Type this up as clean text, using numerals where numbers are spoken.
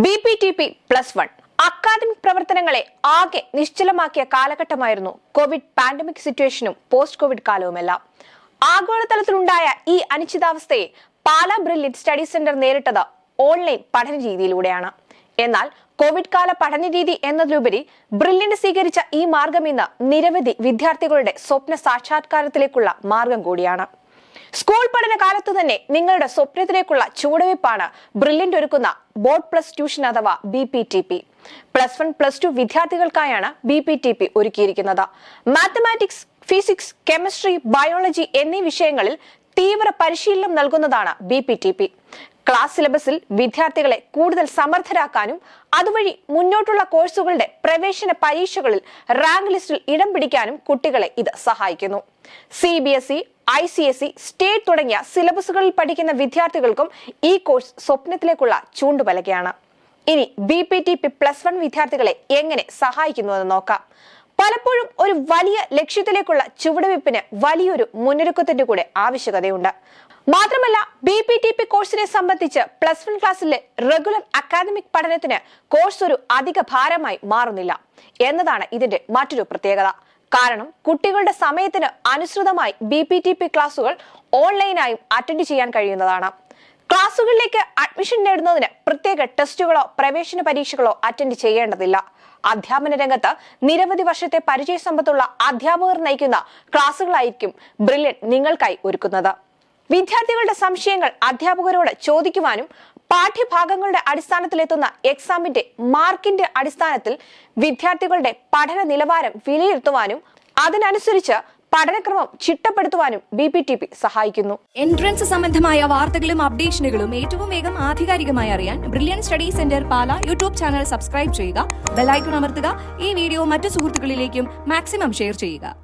BPTP+1 academic പ്രവർത്തനങ്ങളെ ആകെ നിശ്ചലമാക്കിയ കാലഘട്ടമായിരുന്നു കോവിഡ് പാൻഡമിക് സിറ്റുവേഷനും പോസ്റ്റ് കോവിഡ് കാലവുമെല്ലാം. ആഗോളതലത്തിലുണ്ടായ ഈ അനിശ്ചിതാവസ്ഥയെ പാലാ ബ്രില്യന്റ് സ്റ്റഡി സെന്റർ നേരിട്ടത് ഓൺലൈൻ പഠന രീതിയിലൂടെയാണ്. എന്നാൽ കോവിഡ് കാല പഠനരീതി എന്നതിലുപരി ബ്രില്യന്റ് സ്വീകരിച്ച ഈ മാർഗം ഇന്ന് നിരവധി വിദ്യാർത്ഥികളുടെ സ്വപ്ന സാക്ഷാത്കാരത്തിലേക്കുള്ള മാർഗം കൂടിയാണ്. സ്കൂൾ പഠന കാലത്ത് തന്നെ നിങ്ങളുടെ സ്വപ്നത്തിലേക്കുള്ള ചുവടുവയ്പ്പാണ് ബ്രില്യന്റ് ഒരുക്കുന്ന ബോർഡ് പ്ലസ് ട്യൂഷൻ അഥവാ BPTP. +1, +2 വിദ്യാർത്ഥികൾക്കായാണ് BPTP ഒരുക്കിയിരിക്കുന്നത്. മാത്തമാറ്റിക്സ്, ഫിസിക്സ്, കെമിസ്ട്രി, ബയോളജി എന്നീ വിഷയങ്ങളിൽ തീവ്ര പരിശീലനം നൽകുന്നതാണ് BPTP. ക്ലാസ് സിലബസിൽ വിദ്യാർത്ഥികളെ കൂടുതൽ സമർത്ഥരാക്കാനും അതുവഴി മുന്നോട്ടുള്ള കോഴ്സുകളുടെ പ്രവേശന പരീക്ഷകളിൽ റാങ്ക് ലിസ്റ്റിൽ ഇടം പിടിക്കാനും കുട്ടികളെ ഇത് സഹായിക്കുന്നു. CBSE, ICSE, സ്റ്റേറ്റ് തുടങ്ങിയ സിലബസുകളിൽ പഠിക്കുന്ന വിദ്യാർത്ഥികൾക്കും ഈ കോഴ്സ് സ്വപ്നത്തിലേക്കുള്ള ചൂണ്ടുപലകയാണ്. ഇനി BPTP+1 വിദ്യാർത്ഥികളെ എങ്ങനെ സഹായിക്കുന്നുവെന്ന് നോക്കാം. പലപ്പോഴും ഒരു വലിയ ലക്ഷ്യത്തിലേക്കുള്ള ചുവടുവയ്പ്പിന് വലിയൊരു മുന്നൊരുക്കത്തിന്റെ കൂടെ ആവശ്യകതയുണ്ട്. മാത്രമല്ല BPTP കോഴ്സിനെ സംബന്ധിച്ച് +1 ക്ലാസ്സിലെ റെഗുലർ അക്കാദമിക് പഠനത്തിന് കോഴ്സ് ഒരു അധിക ഭാരമായി മാറുന്നില്ല എന്നതാണ് ഇതിന്റെ മറ്റൊരു പ്രത്യേകത. കാരണം കുട്ടികളുടെ സമയത്തിന് അനുസൃതമായി BPTP ക്ലാസുകൾ ഓൺലൈനായും അറ്റൻഡ് ചെയ്യാൻ കഴിയുന്നതാണ്. ക്ലാസുകളിലേക്ക് അഡ്മിഷൻ നേടുന്നതിന് പ്രത്യേക ടെസ്റ്റുകളോ പ്രവേശന പരീക്ഷകളോ അറ്റൻഡ് ചെയ്യേണ്ടതില്ല. അധ്യാപന രംഗത്ത് നിരവധി വർഷത്തെ പരിചയസമ്പത്തുള്ള അധ്യാപകർ നയിക്കുന്ന ക്ലാസുകളായിരിക്കും ബ്രില്യന്റ് നിങ്ങൾക്കായി ഒരുക്കുന്നത്. വിദ്യാർത്ഥികളുടെ സംശയങ്ങൾ അധ്യാപകരോട് ചോദിക്കുവാനും പാഠ്യഭാഗങ്ങളുടെ അടിസ്ഥാനത്തിലെത്തുന്ന എക്സാമിന്റെ മാർക്കിന്റെ അടിസ്ഥാനത്തിൽ വിദ്യാർത്ഥികളുടെ പഠന നിലവാരം വിലയിരുത്തുവാനും അതിനനുസരിച്ച് പഠനക്രമം ചിട്ടപ്പെടുത്തുവാനും BPTP സഹായിക്കുന്നു. എൻട്രൻസ് സംബന്ധമായ വാർത്തകളും അപ്ഡേഷനുകളും ഏറ്റവും വേഗം ആധികാരികമായി അറിയാൻ ബ്രില്യന്റ് സ്റ്റഡി സെന്റർ പാല യൂട്യൂബ് ചാനൽ സബ്സ്ക്രൈബ് ചെയ്യുക, ബെൽ ഐക്കൺ അമർത്തുക, ഈ വീഡിയോ മറ്റു സുഹൃത്തുക്കളിലേക്കും മാക്സിമം ഷെയർ ചെയ്യുക.